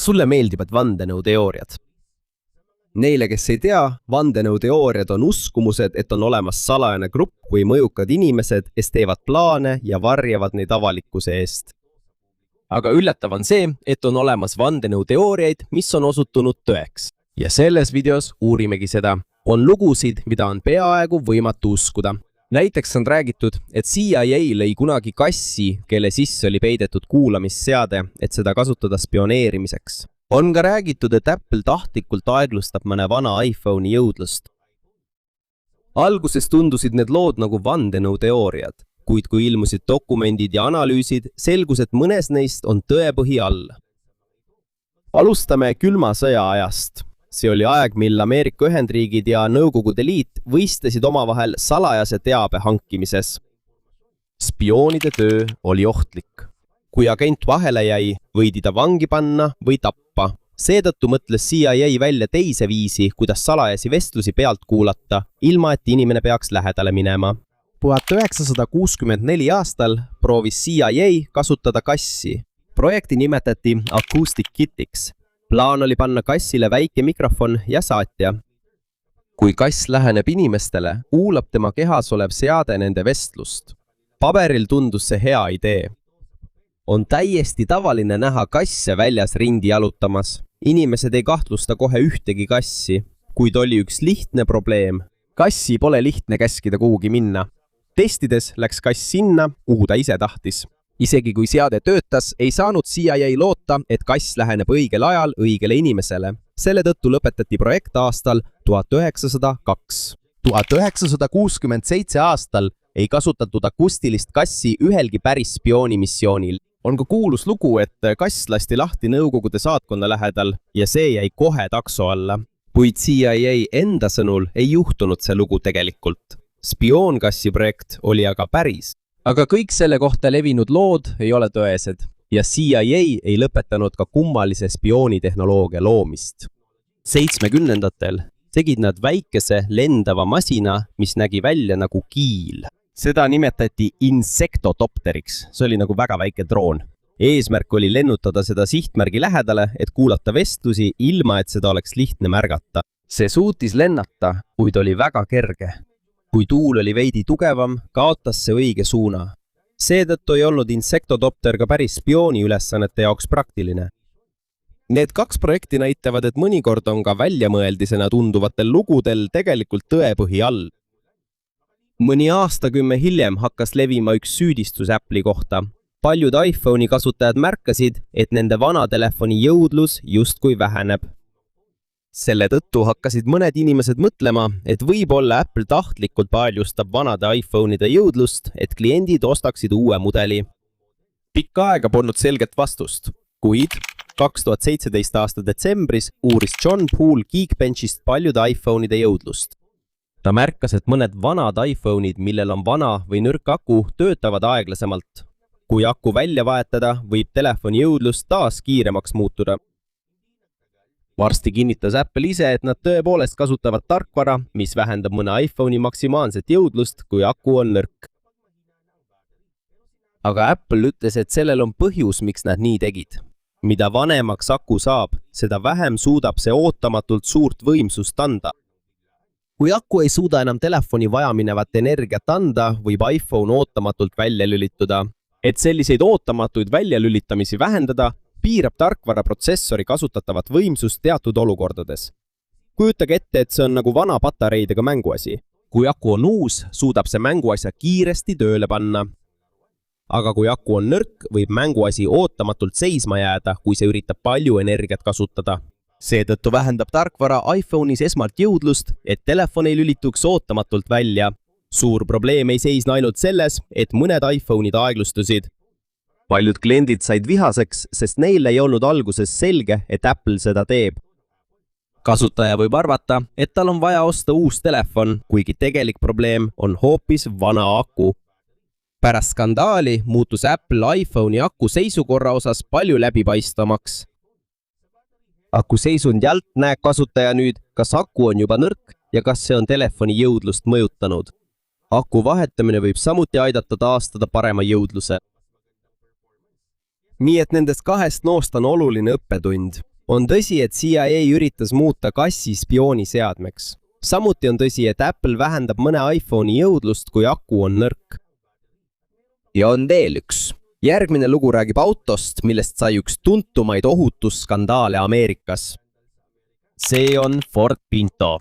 sulle meeldivad vandenõuteooriad? Neile, kes ei tea, vandenõuteooriad on uskumused, et on olemas salajane grupp või mõjukad inimesed, kes teevad plaane ja varjavad neid avalikkuse eest. Aga üllatav on see, et on olemas vandenõuteooriaid, mis on osutunud tõeks. Ja selles videos uurimegi seda. On lugusid, mida on peaaegu võimatu uskuda. Näiteks on räägitud, et CIA lõi kunagi kassi, kelle sisse oli peidetud kuulamisseade, et seda kasutada spioneerimiseks. On ka räägitud, et Apple tahtlikult aeglustab mõne vana iPhone'i jõudlust. Alguses tundusid need lood nagu vandenõuteooriad, kuid kui ilmusid dokumendid ja analüüsid, selgus, et mõnes neist on tõepõhi all. Alustame külma sõja ajast. See oli aeg, mil Ameerika Ühendriigid ja Nõukogude Liit võistlesid omavahel salajase teabe hankimises. Spioonide töö oli ohtlik. Kui agent vahele jäi, võidi ta vangi panna või tappa. Seetõttu mõtles CIA välja teise viisi, kuidas salajasi vestlusi pealt kuulata, ilma et inimene peaks lähedale minema. 1964 aastal proovis CIA kasutada kassi. Projekti nimetati Acoustic Kitiks. Plaan oli panna kassile väike mikrofon ja saatja. Kui kass läheneb inimestele, kuulab tema kehas olev seade nende vestlust. Paberil tundus see hea idee. On täiesti tavaline näha kasse väljas ringi jalutamas. Inimesed ei kahtlusta kohe ühtegi kassi, kuid oli üks lihtne probleem. Kassi pole lihtne käskida kuhugi minna. Testides läks kass sinna, kuhu ta ise tahtis. Isegi kui seade töötas, ei saanud CIA loota, et kass läheneb õigel ajal õigele inimesele. Selle tõttu lõpetati projekt aastal 1902. 1967 aastal ei kasutatud akustilist kassi ühelgi päris spioonimissioonil. On ka kuulus lugu, et kass lasti lahti Nõukogude saatkonna lähedal ja see jäi kohe takso alla. Kuid CIA enda sõnul ei juhtunud see lugu tegelikult. Spioonkassi projekt oli aga päris. Aga kõik selle kohta levinud lood ei ole tõesed ja CIA ei lõpetanud ka kummalise spioonitehnoloogia loomist. 70-ndatel tegid nad väikese lendava masina, mis nägi välja nagu kiil. Seda nimetati insektodopteriks, see oli nagu väga väike droon. Eesmärk oli lennutada seda sihtmärgi lähedale, et kuulata vestlusi ilma, et seda oleks lihtne märgata. See suutis lennata, kuid oli väga kerge. Kui tuul oli veidi tugevam, kaotas see õige suuna. Seetõttu ei olnud insektodopter ka päris spiooni ülesannete jaoks praktiline. Need kaks projekti näitavad, et mõnikord on ka väljamõeldisena tunduvatel lugudel tegelikult tõepõhi all. Mõni aastakümme hiljem hakkas levima üks süüdistus Apple'i kohta. Paljud iPhone'i kasutajad märkasid, et nende vana telefoni jõudlus justkui väheneb. Selle tõttu hakkasid mõned inimesed mõtlema, et võib-olla Apple tahtlikult paljustab vanade iPhone'ide jõudlust, et kliendid ostaksid uue mudeli. Pikka aega polnud selget vastust, kuid 2017 aasta detsembris uuris John Poole Geekbenchist paljude iPhone'ide jõudlust. Ta märkas, et mõned vanad iPhone'id, millel on vana või nõrk aku, töötavad aeglasemalt. Kui aku välja vahetada, võib telefoni jõudlus taas kiiremaks muutuda. Varsti kinnitas Apple ise, et nad tõepoolest kasutavad tarkvara, mis vähendab mõne iPhone'i maksimaalset jõudlust, kui aku on nõrk. Aga Apple ütles, et sellel on põhjus, miks nad nii tegid. Mida vanemaks aku saab, seda vähem suudab see ootamatult suurt võimsust anda. Kui aku ei suuda enam telefoni vajaminevat energiat anda, võib iPhone ootamatult välja lülituda. Et selliseid ootamatuid väljalülitamisi vähendada, piirab tarkvara protsessori kasutatavat võimsust teatud olukordades. Kujutage ette, et see on nagu vana patareidega mänguasi. Kui aku on uus, suudab see mänguasja kiiresti tööle panna. Aga kui aku on nõrk, võib mänguasi ootamatult seisma jääda, kui see üritab palju energiat kasutada. Seetõttu vähendab tarkvara iPhone'is esmalt jõudlust, et telefon ei lülituks ootamatult välja. Suur probleem ei seisna ainult selles, et mõned iPhone'id aeglustusid. Paljud kliendid said vihaseks, sest neil ei olnud alguses selge, et Apple seda teeb. Kasutaja võib arvata, et tal on vaja osta uus telefon, kuigi tegelik probleem on hoopis vana aku. Pärast skandaali muutus Apple iPhone'i aku seisukorra osas palju läbipaistvamaks. Aku seisund jalt näeb kasutaja nüüd, kas aku on juba nõrk ja kas see on telefoni jõudlust mõjutanud. Aku vahetamine võib samuti aidata taastada parema jõudluse. Nii et nendest kahest noost on oluline õppetund. On tõsi, et CIA üritas muuta kassi spiooniseadmeks. Samuti on tõsi, et Apple vähendab mõne iPhone'i jõudlust, kui aku on nõrk. Ja on veel üks. Järgmine lugu räägib autost, millest sai üks tuntumaid ohutusskandaale Ameerikas. See on Ford Pinto.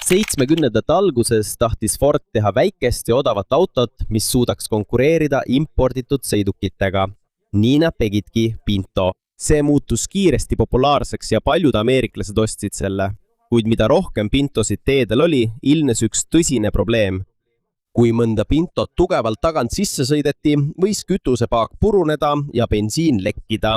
70ndate alguses tahtis Ford teha väikest ja odavat autot, mis suudaks konkureerida imporditud sõidukitega. Nii nad tegidki Pinto. See muutus kiiresti populaarseks ja paljud ameeriklased ostsid selle. Kuid mida rohkem Pintosid teedel oli, ilmnes üks tõsine probleem. Kui mõnda Pintot tugevalt tagant sisse sõideti, võis kütusepaak puruneda ja bensiin lekkida.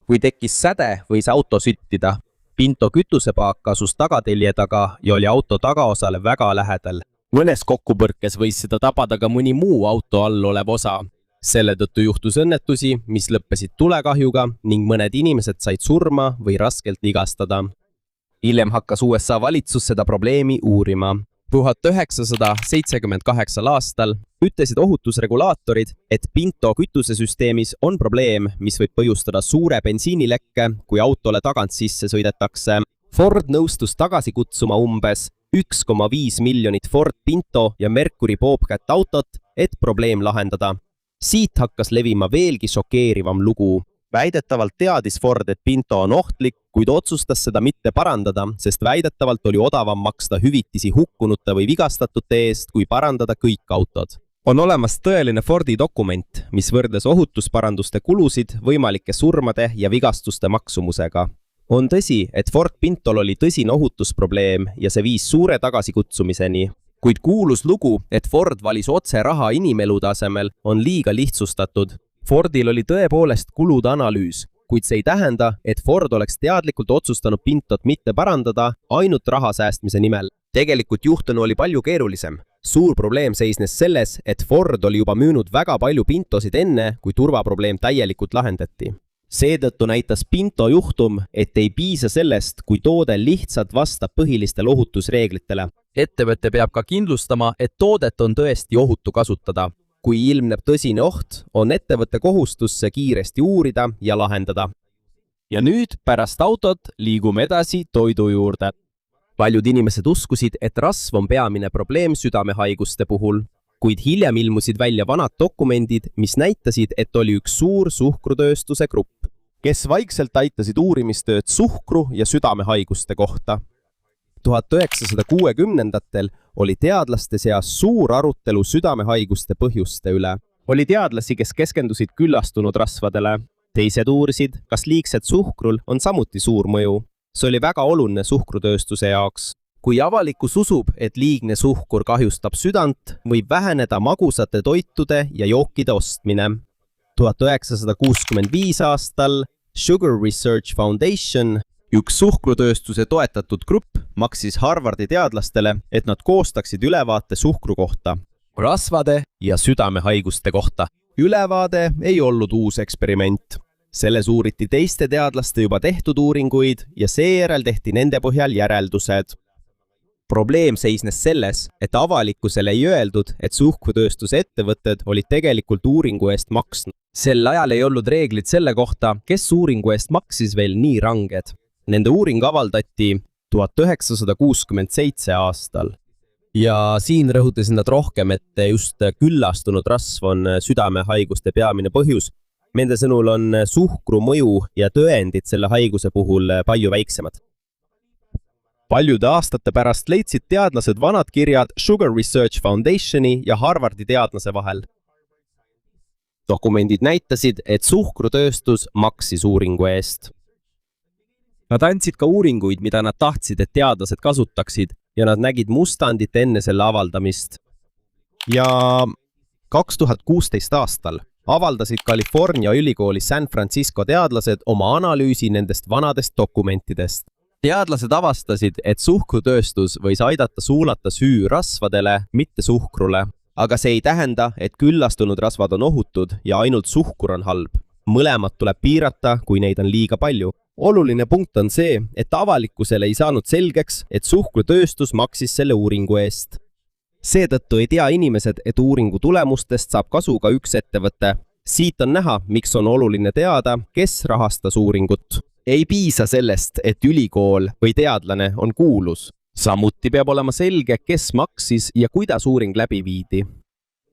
Kui tekkis säde, võis auto süttida. Pinto kütusepaak asus tagatelje taga ja oli auto tagaosale väga lähedal. Mõnes kokkupõrkes võis seda tabada ka mõni muu auto all olev osa. Selle tõttu juhtus õnnetusi, mis lõppesid tulekahjuga ning mõned inimesed said surma või raskelt vigastada. Hiljem hakkas USA valitsus seda probleemi uurima. 1978 aastal ütlesid ohutusregulaatorid, et Pinto kütusesüsteemis on probleem, mis võib põhjustada suure bensiinilekke, kui autole tagant sisse sõidetakse. Ford nõustus tagasi kutsuma umbes 1,5 miljonit Ford Pinto ja Mercury Bobcat autot, et probleem lahendada. Siit hakkas levima veelgi šokeerivam lugu. Väidetavalt teadis Ford, et Pinto on ohtlik, kuid otsustas seda mitte parandada, sest väidetavalt oli odavam maksta hüvitisi hukkunute või vigastatute eest, kui parandada kõik autod. On olemas tõeline Fordi dokument, mis võrdles ohutusparanduste kulusid võimalike surmade ja vigastuste maksumusega. On tõsi, et Ford Pintol oli tõsine ohutusprobleem ja see viis suure tagasikutsumiseni. Kuid kuulus lugu, et Ford valis otse raha inimelude asemel, on liiga lihtsustatud. Fordil oli tõepoolest kulude analüüs, kuid see ei tähenda, et Ford oleks teadlikult otsustanud Pintot mitte parandada ainult raha säästmise nimel. Tegelikult juhtunu oli palju keerulisem. Suur probleem seisnes selles, et Ford oli juba müünud väga palju Pintosid enne, kui turvaprobleem täielikult lahendati. Seetõttu näitas Pinto juhtum, et ei piisa sellest, kui toode lihtsalt vastab põhilistele ohutusreeglitele. Ettevõte peab ka kindlustama, et toodet on tõesti ohutu kasutada. Kui ilmneb tõsine oht, on ettevõtte kohustus see kiiresti uurida ja lahendada. Ja nüüd pärast autot liigume edasi toidu juurde. Paljud inimesed uskusid, et rasv on peamine probleem südamehaiguste puhul, kuid hiljem ilmusid välja vanad dokumendid, mis näitasid, et oli üks suur suhkrutööstuse grupp, kes vaikselt aitasid uurimistööd suhkru ja südamehaiguste kohta. 1960ndatel oli teadlaste seas suur arutelu südamehaiguste põhjuste üle. Oli teadlasi, kes keskendusid küllastunud rasvadele. Teised uurisid, kas liigset suhkrul on samuti suur mõju. See oli väga oluline suhkrutööstuse jaoks. Kui avalikkus usub, et liigne suhkur kahjustab südant, võib väheneda magusate toitude ja jookide ostmine. 1965 aastal Sugar Research Foundation, üks suhkrutööstuse toetatud grupp, maksis Harvardi teadlastele, et nad koostaksid ülevaate suhkru kohta, rasvade ja südamehaiguste kohta. Ülevaade ei olnud uus eksperiment. Selles uuriti teiste teadlaste juba tehtud uuringuid ja seejärel tehti nende põhjal järeldused. Probleem seisnes selles, et avalikkusele ei öeldud, et suhkrutööstuse ettevõtted olid tegelikult uuringu eest maksnud. Sel ajal ei olnud reeglid selle kohta, kes uuringu eest maksis veel nii ranged. Nende uuring avaldati 1967 aastal. Ja siin rõhutasid nad rohkem, et just küllastunud rasv on südamehaiguste peamine põhjus. Nende sõnul on suhkru mõju ja tõendid selle haiguse puhul palju väiksemad. Paljude aastate pärast leidsid teadlased vanad kirjad Sugar Research Foundationi ja Harvardi teadlase vahel. Dokumendid näitasid, et suhkrutööstus maksis uuringu eest. Nad andsid ka uuringuid, mida nad tahtsid, et teadlased kasutaksid ja nad nägid mustandit enne selle avaldamist. Ja 2016 aastal avaldasid California ülikooli San Francisco teadlased oma analüüsi nendest vanadest dokumentidest. Teadlased avastasid, et suhkrutööstus võis aidata suunata süü rasvadele, mitte suhkrule. Aga see ei tähenda, et küllastunud rasvad on ohutud ja ainult suhkur on halb. Mõlemad tuleb piirata, kui neid on liiga palju. Oluline punkt on see, et avalikkusele ei saanud selgeks, et suhkrutööstus maksis selle uuringu eest. Seetõttu ei tea inimesed, et uuringu tulemustest saab kasu ka üks ettevõte. Siit on näha, miks on oluline teada, kes rahastas uuringut. Ei piisa sellest, et ülikool või teadlane on kuulus. Samuti peab olema selge, kes maksis ja kuidas uuring läbi viidi.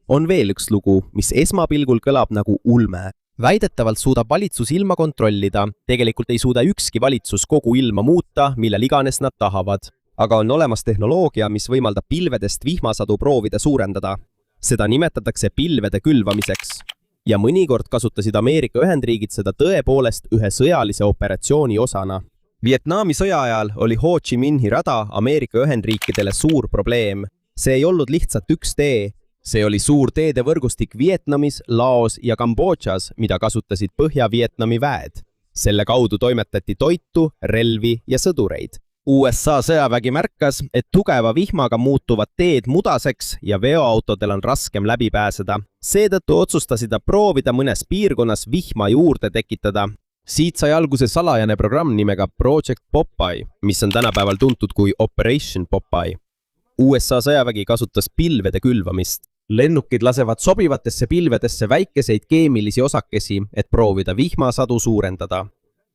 On veel üks lugu, mis esmapilgul kõlab nagu ulme. Väidetavalt suudab valitsus ilma kontrollida. Tegelikult ei suuda ükski valitsus kogu ilma muuta, millel iganes nad tahavad. Aga on olemas tehnoloogia, mis võimaldab pilvedest vihmasadu proovida suurendada. Seda nimetatakse pilvede külvamiseks. Ja mõnikord kasutasid Ameerika Ühendriigid seda tõepoolest ühe sõjalise operatsiooni osana. Vietnami sõja ajal oli Ho Chi Minhi rada Ameerika Ühendriikidele suur probleem. See ei olnud lihtsalt üks tee. See oli suur teede võrgustik Vietnamis, Laos ja Kambodžas, mida kasutasid Põhja-Vietnami väed. Selle kaudu toimetati toitu, relvi ja sõdureid. USA sõjavägi märkas, et tugeva vihmaga muutuvad teed mudaseks ja veoautodel on raskem läbi pääseda. Seetõttu otsustasid proovida mõnes piirkonnas vihma juurde tekitada. Siit sai alguse salajane programm nimega Project Popeye, mis on tänapäeval tuntud kui Operation Popeye. USA sõjavägi kasutas pilvede külvamist. Lennukid lasevad sobivatesse pilvedesse väikeseid keemilisi osakesi, et proovida vihmasadu suurendada.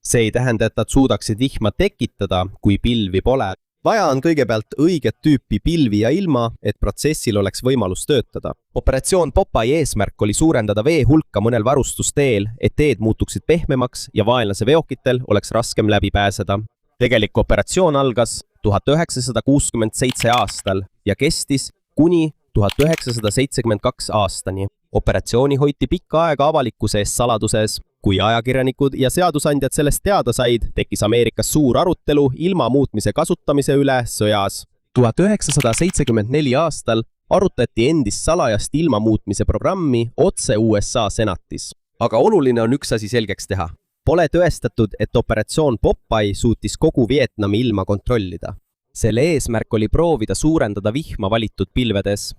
See ei tähenda, et nad suudaksid vihma tekitada, kui pilvi pole. Vaja on kõigepealt õiget tüüpi pilvi ja ilma, et protsessil oleks võimalus töötada. Operatsioon Popeye eesmärk oli suurendada vee hulka mõnel varustusteel, et teed muutuksid pehmemaks ja vaenlase veokitel oleks raskem läbi pääseda. Tegelik operatsioon algas 1967 aastal ja kestis kuni 1972 aastani. Operatsiooni hoiti pikka aega avalikkuse ees saladuses. Kui ajakirjanikud ja seadusandjad sellest teada said, tekkis Ameerikas suur arutelu ilma muutmise kasutamise üle sõjas. 1974 aastal arutati endist salajast ilma muutmise programmi otse USA senatis. Aga oluline on üks asi selgeks teha. Pole tõestatud, et operatsioon Popeye suutis kogu Vietnami ilma kontrollida. Selle eesmärk oli proovida suurendada vihma valitud pilvedes.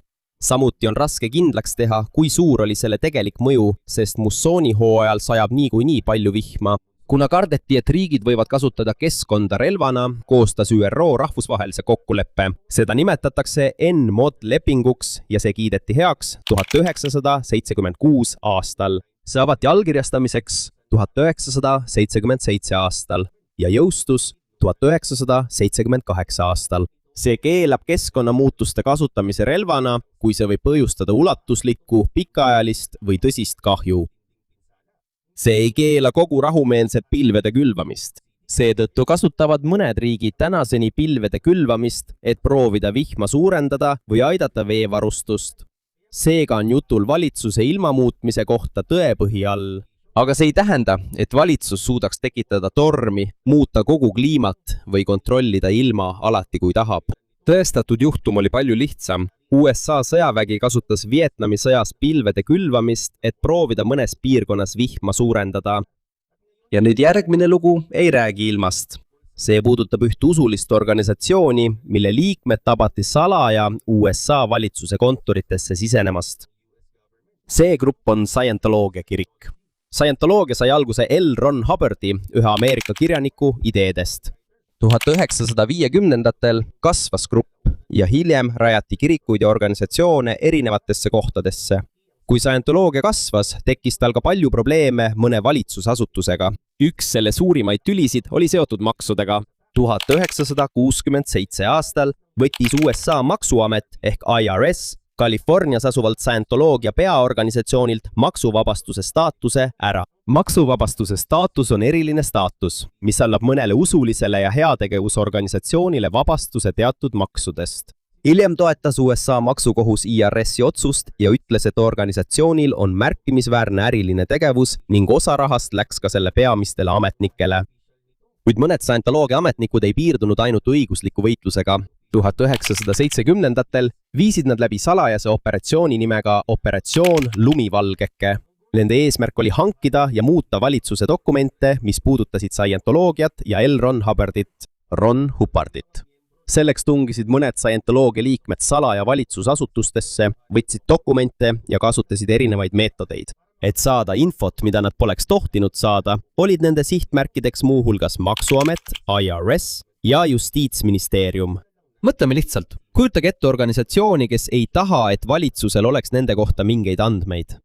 Samuti on raske kindlaks teha, kui suur oli selle tegelik mõju, sest mussoonihooajal sajab niikuinii palju vihma. Kuna kardeti, et riigid võivad kasutada keskkonda relvana, koostas ÜRO rahvusvahelise kokkuleppe. Seda nimetatakse NMOD lepinguks ja see kiideti heaks 1976 aastal. See avati allkirjastamiseks 1977 aastal ja jõustus 1978 aastal. See keelab keskkonnamuutuste kasutamise relvana, kui see võib põhjustada ulatuslikku, pikaajalist või tõsist kahju. See ei keela kogu rahumeelset pilvede külvamist. Seetõttu kasutavad mõned riigid tänaseni pilvede külvamist, et proovida vihma suurendada või aidata veevarustust. Seega on jutul valitsuse ilmamuutmise kohta tõepõhi all. Aga see ei tähenda, et valitsus suudaks tekitada tormi, muuta kogu kliimat või kontrollida ilma alati, kui tahab. Tõestatud juhtum oli palju lihtsam. USA sõjavägi kasutas Vietnami sõjas pilvede külvamist, et proovida mõnes piirkonnas vihma suurendada. Ja nüüd järgmine lugu ei räägi ilmast. See puudutab üht usulist organisatsiooni, mille liikmed tabati salaja USA valitsuse kontoritesse sisenemast. See grupp on Scientoloogia kirik. Scientoloogia sai alguse L. Ron Hubbardi, ühe Ameerika kirjaniku ideedest. 1950-ndatel kasvas grupp ja hiljem rajati kirikuid ja organisatsioone erinevatesse kohtadesse. Kui Scientoloogia kasvas, tekkis tal ka palju probleeme mõne valitsusasutusega. Üks selle suurimaid tülisid oli seotud maksudega. 1967 aastal võttis USA maksuamet ehk IRS Californias asuvalt Scientoloogia peaorganisatsioonilt maksuvabastuse staatuse ära. Maksuvabastuse staatus on eriline staatus, mis annab mõnele usulisele ja heategevusorganisatsioonile vabastuse teatud maksudest. Hiljem toetas USA maksukohus IRS-i otsust ja ütles, et organisatsioonil on märkimisväärne äriline tegevus ning osa rahast läks ka selle peamistele ametnikele. Kuid mõned Scientoloogia ametnikud ei piirdunud ainult õigusliku võitlusega. 1970-ndatel viisid nad läbi salajase operatsiooni nimega Operatsioon Lumivalgeke. Nende eesmärk oli hankida ja muuta valitsuse dokumente, mis puudutasid Scientoloogiat ja L. Ron Hubbardit. Selleks tungisid mõned Scientoloogia liikmed salaja valitsusasutustesse, võtsid dokumente ja kasutasid erinevaid meetodeid. Et saada infot, mida nad poleks tohtinud saada, olid nende sihtmärkideks muuhulgas maksuamet, IRS ja justiitsministeerium. Mõtleme lihtsalt, kujutage ette organisatsiooni, kes ei taha, et valitsusel oleks nende kohta mingeid andmeid.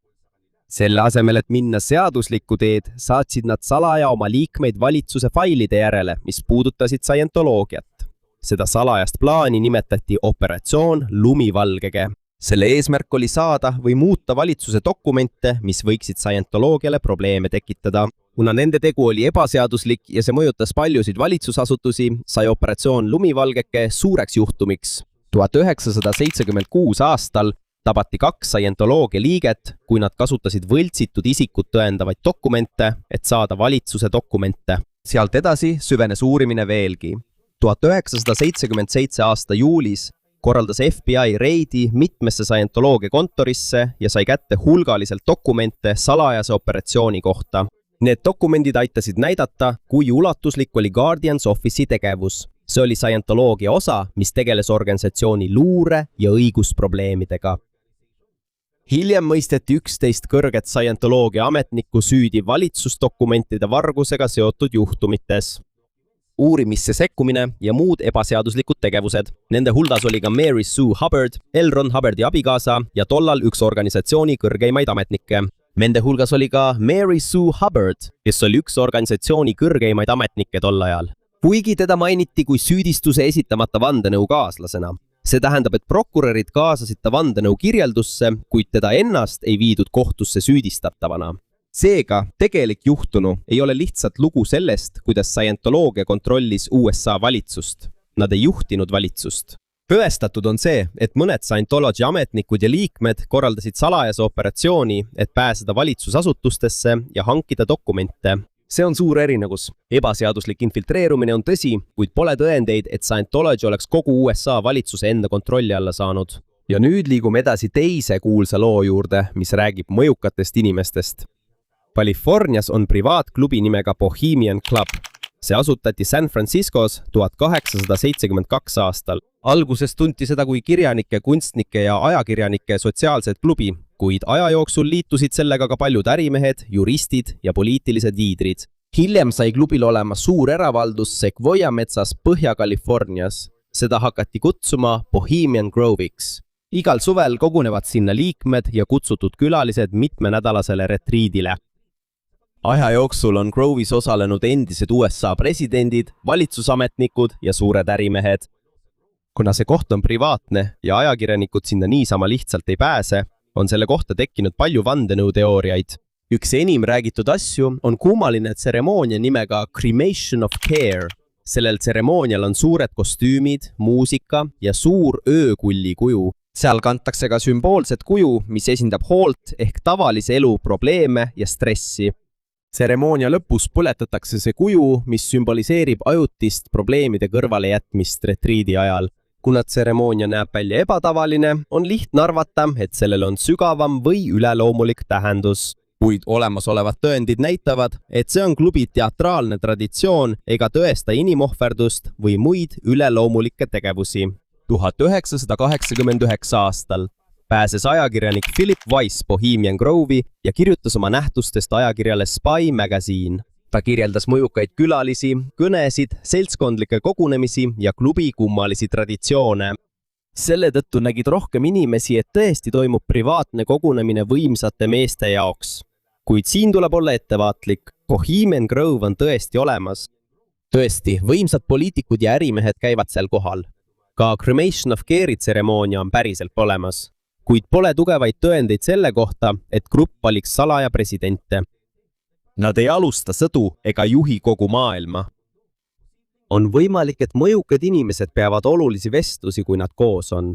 Selle asemel, et minna seaduslikku teed, saatsid nad salaja oma liikmeid valitsuse failide järele, mis puudutasid scientoloogiat. Seda salajast plaani nimetati operatsioon Lumivalgege. Selle eesmärk oli saada või muuta valitsuse dokumente, mis võiksid scientoloogiale probleeme tekitada. Kuna nende tegu oli ebaseaduslik ja see mõjutas paljusid valitsusasutusi, sai operatsioon Lumivalgeke suureks juhtumiks. 1976 aastal tabati 2 scientoloogia liiget, kui nad kasutasid võltsitud isikut tõendavaid dokumente, et saada valitsuse dokumente. Sealt edasi süvenes uurimine veelgi. 1977 aasta juulis korraldas FBI reidi mitmesse scientoloogia kontorisse ja sai kätte hulgaliselt dokumente salajase operatsiooni kohta. Need dokumendid aitasid näidata, kui ulatuslik oli Guardians Office'i tegevus. See oli scientoloogia osa, mis tegeles organisatsiooni luure ja õigusprobleemidega. Hiljem mõisteti 11 kõrget scientoloogia ametnikku süüdi valitsusdokumentide vargusega seotud juhtumites. Uurimisse sekkumine ja muud ebaseaduslikud tegevused. Nende hulgas oli ka Mary Sue Hubbard, L. Ron Hubbardi abikaasa ja tollal üks organisatsiooni kõrgeimaid ametnikke. Nende hulgas oli ka Mary Sue Hubbard, kes oli üks organisatsiooni kõrgeimaid ametnikke tol ajal. Kuigi teda mainiti kui süüdistuse esitamata vandenõu kaaslasena. See tähendab, et prokurörid kaasasid ta vandenõu kirjeldusse, kuid teda ennast ei viidud kohtusse süüdistatavana. Seega, tegelik juhtunu ei ole lihtsalt lugu sellest, kuidas scientoloogia kontrollis USA valitsust. Nad ei juhtinud valitsust. Tõestatud on see, et mõned Scientology ametnikud ja liikmed korraldasid salajase operatsiooni, et pääseda valitsusasutustesse ja hankida dokumente. See on suur erinevus. Ebaseaduslik infiltreerumine on tõsi, kuid pole tõendeid, et Scientology oleks kogu USA valitsuse enda kontrolli alla saanud. Ja nüüd liigume edasi teise kuulsa loo juurde, mis räägib mõjukatest inimestest. Californias on privaatklubi nimega Bohemian Club. See asutati San Franciscos 1872 aastal. Alguses tunti seda kui kirjanike, kunstnike ja ajakirjanike sotsiaalset klubi, kuid aja jooksul liitusid sellega ka paljud ärimehed, juristid ja poliitilised liidrid. Hiljem sai klubil olema suur eravaldus Sequoia metsas Põhja-Californias. Seda hakati kutsuma Bohemian Grove'iks. Igal suvel kogunevad sinna liikmed ja kutsutud külalised mitmenädalasele retriidile. Aja jooksul on Grove'is osalenud endised USA presidendid, valitsusametnikud ja suured ärimehed. Kuna see koht on privaatne ja ajakirjanikud sinna niisama lihtsalt ei pääse, on selle kohta tekkinud palju vandenõuteooriaid. Üks enim räägitud asju on kummaline tseremoonia nimega Cremation of Care. Sellel tseremoonial on suured kostüümid, muusika ja suur öökulli kuju. Seal kantakse ka sümboolset kuju, mis esindab hoolt ehk tavalise elu probleeme ja stressi. Tseremoonia lõpus põletatakse see kuju, mis sümboliseerib ajutist probleemide kõrvale jätmist retriidi ajal. Kuna tseremoonia näeb välja ebatavaline, on lihtne arvata, et sellel on sügavam või üleloomulik tähendus. Kuid olemasolevad tõendid näitavad, et see on klubi teatraalne traditsioon ega tõesta inimohverdust või muid üleloomulikke tegevusi. 1989 aastal pääses ajakirjanik Philip Weiss Bohemian Grove'i ja kirjutas oma nähtustest ajakirjale Spy Magazine. Ta kirjeldas mõjukaid külalisi, kõnesid, seltskondlikke kogunemisi ja klubi kummalisi traditsioone. Selle tõttu nägid rohkem inimesi, et tõesti toimub privaatne kogunemine võimsate meeste jaoks. Kuid siin tuleb olla ettevaatlik. Bohemian Grove on tõesti olemas. Tõesti, võimsad poliitikud ja ärimehed käivad seal kohal. Ka Cremation of Care'i tseremoonia on päriselt olemas. Kuid pole tugevaid tõendeid selle kohta, et grupp valiks salaja presidente. Nad ei alusta sõdu ega juhi kogu maailma. On võimalik, et mõjukad inimesed peavad olulisi vestlusi, kui nad koos on.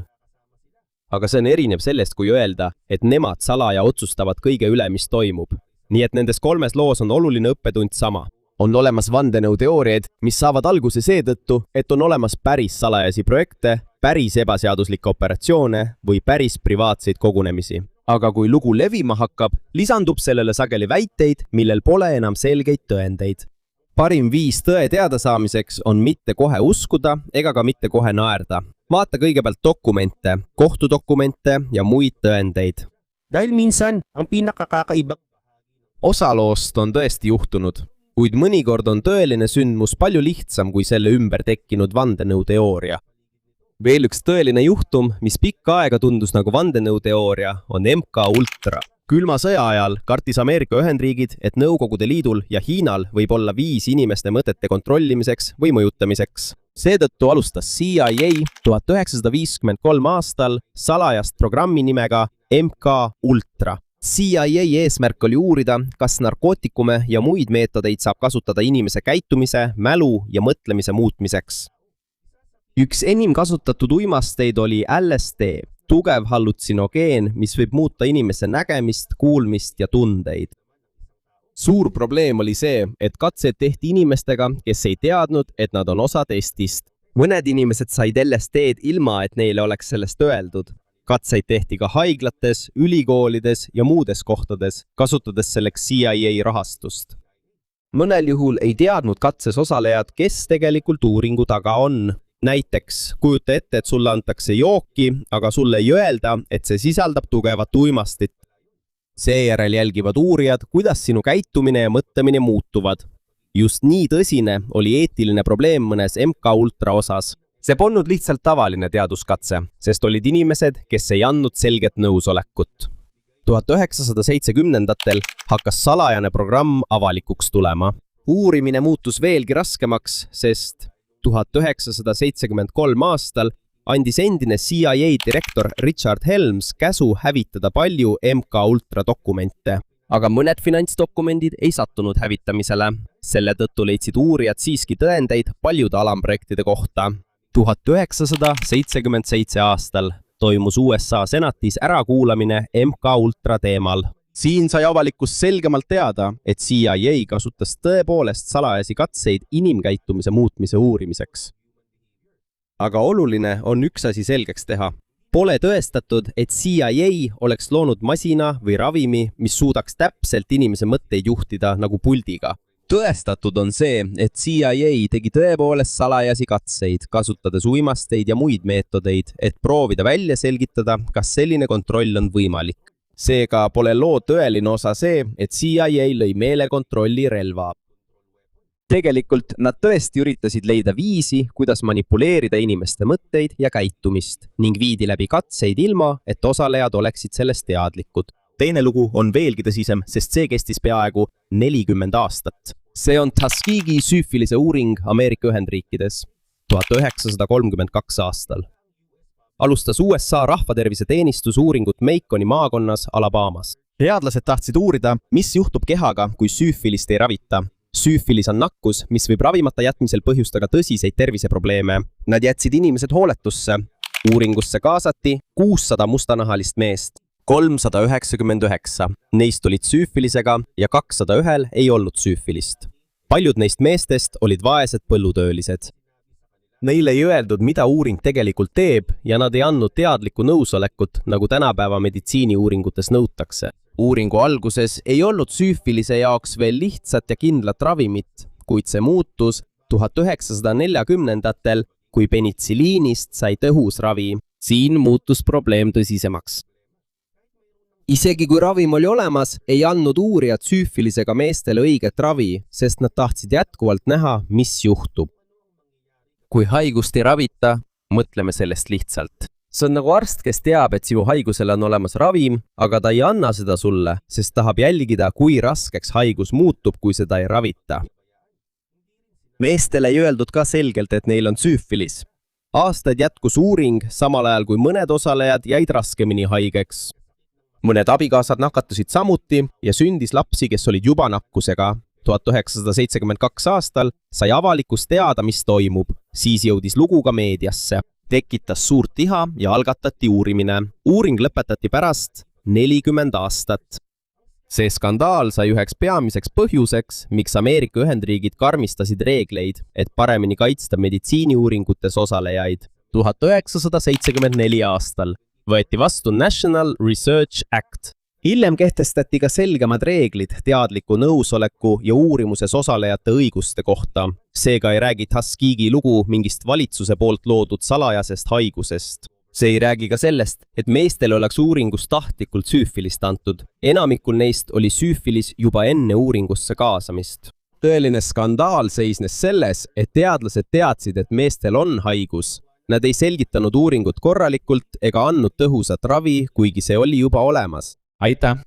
Aga see on erinev sellest, kui öelda, et nemad salaja otsustavad kõige üle, mis toimub. Nii et nendes 3 loos on oluline õppetund sama. On olemas vandenõuteooriaid, mis saavad alguse seetõttu, et on olemas päris salajasi projekte, päris ebaseaduslikke operatsioone või päris privaatseid kogunemisi. Aga kui lugu levima hakkab, lisandub sellele sageli väiteid, millel pole enam selgeid tõendeid. Parim viis tõe teadasaamiseks on mitte kohe uskuda ega ka mitte kohe naerda. Vaata kõigepealt dokumente, kohtudokumente ja muid tõendeid. Dahil minsan, ang pinakakakaibang Osa loost on tõesti juhtunud, kuid mõnikord on tõeline sündmus palju lihtsam kui selle ümber tekkinud vandenõuteooria. Veel üks tõeline juhtum, mis pikka aega tundus nagu vandenõuteooria, on MK Ultra. Külma sõja ajal kartis Ameerika Ühendriigid, et Nõukogude Liidul ja Hiinal võib olla viis inimeste mõtete kontrollimiseks või mõjutamiseks. Seetõttu alustas CIA 1953 aastal salajast programmi nimega MK Ultra. CIA eesmärk oli uurida, kas narkootikume ja muid meetodeid saab kasutada inimese käitumise, mälu ja mõtlemise muutmiseks. Üks enim kasutatud uimasteid oli LSD, tugev hallutsinogeen, mis võib muuta inimese nägemist, kuulmist ja tundeid. Suur probleem oli see, et katsed tehti inimestega, kes ei teadnud, et nad on osa testist. Mõned inimesed said LSD-d ilma, et neile oleks sellest öeldud. Katseid tehti ka haiglates, ülikoolides ja muudes kohtades, kasutades selleks CIA rahastust. Mõnel juhul ei teadnud katses osalejad, kes tegelikult uuringu taga on. Näiteks, kujuta ette, et sulle antakse jooki, aga sulle ei öelda, et see sisaldab tugevat uimastit. Seejärel jälgivad uurijad, kuidas sinu käitumine ja mõtlemine muutuvad. Just nii tõsine oli eetiline probleem mõnes MK Ultra osas. See polnud lihtsalt tavaline teaduskatse, sest olid inimesed, kes ei andnud selget nõusolekut. 1970-ndatel hakkas salajane programm avalikuks tulema. Uurimine muutus veelgi raskemaks, sest 1973 aastal andis endine CIA direktor Richard Helms käsu hävitada palju MK Ultra dokumente. Aga mõned finantsdokumendid ei sattunud hävitamisele. Selle tõttu leidsid uurijad siiski tõendeid paljude alamprojektide kohta. 1977 aastal toimus USA senatis ärakuulamine MK Ultra teemal. Siin sai avalikkus selgemalt teada, et CIA kasutas tõepoolest salajasi katseid inimkäitumise muutmise uurimiseks. Aga oluline on üks asi selgeks teha. Pole tõestatud, et CIA oleks loonud masina või ravimi, mis suudaks täpselt inimese mõtteid juhtida nagu puldiga. Tõestatud on see, et CIA tegi tõepoolest salajasi katseid, kasutades uimasteid ja muid meetodeid, et proovida välja selgitada, kas selline kontroll on võimalik. Seega pole loo tõeline osa see, et CIA lõi meelekontrolli relva. Tegelikult nad tõesti üritasid leida viisi, kuidas manipuleerida inimeste mõtteid ja käitumist ning viidi läbi katseid ilma, et osalejad oleksid sellest teadlikud. Teine lugu on veelgi tõsisem, sest see kestis peaaegu 40 aastat. See on Tuskegee süüfilise uuring Ameerika Ühendriikides 1932 aastal. Alustas USA rahvatervise teenistus uuringut Maconi maakonnas Alabamas. Teadlased tahtsid uurida, mis juhtub kehaga, kui süüfilist ei ravita. Süüfilis on nakkus, mis võib ravimata jätmisel põhjustada tõsiseid terviseprobleeme. Nad jätsid inimesed hooletusse. Uuringusse kaasati 600 mustanahalist meest, 399. Neist olid süüfilisega ja 201 ei olnud süüfilist. Paljud neist meestest olid vaesed põllutöölised. Neile ei öeldud, mida uuring tegelikult teeb ja nad ei andnud teadlikku nõusolekut, nagu tänapäeva meditsiiniuuringutes nõutakse. Uuringu alguses ei olnud süüfilise jaoks veel lihtsat ja kindlat ravimit, kuid see muutus 1940-ndatel, kui penitsiliinist sai tõhus ravi. Siin muutus probleem tõsisemaks. Isegi kui ravim oli olemas, ei andnud uurijad süüfilisega meestele õiget ravi, sest nad tahtsid jätkuvalt näha, mis juhtub. Kui haigust ei ravita, mõtleme sellest lihtsalt. See on nagu arst, kes teab, et sinu haigusele on olemas ravim, aga ta ei anna seda sulle, sest tahab jälgida, kui raskeks haigus muutub, kui seda ei ravita. Meestele ei öeldud ka selgelt, et neil on süüfilis. Aastaid jätkus uuring, samal ajal kui mõned osalejad jäid raskemini haigeks. Mõned abikaasad nakatusid samuti ja sündis lapsi, kes olid juba nakkusega. 1972 aastal sai avalikkus teada, mis toimub. Siis jõudis lugu ka meediasse. Tekitas suurt iha ja algatati uurimine. Uuring lõpetati pärast 40 aastat. See skandaal sai üheks peamiseks põhjuseks, miks Ameerika Ühendriigid karmistasid reegleid, et paremini kaitsta meditsiiniuuringutes osalejaid. 1974 aastal võeti vastu National Research Act. Hiljem kehtestati ka selgemad reeglid teadliku nõusoleku ja uurimuses osalejate õiguste kohta. Seega ei räägi Tuskegee lugu mingist valitsuse poolt loodud salajasest haigusest. See ei räägi ka sellest, et meestele oleks uuringus tahtlikult süüfilist antud. Enamikul neist oli süüfilis juba enne uuringusse kaasamist. Tõeline skandaal seisnes selles, et teadlased teadsid, et meestel on haigus. Nad ei selgitanud uuringut korralikult ega andnud tõhusat ravi, kuigi see oli juba olemas. Aitäh!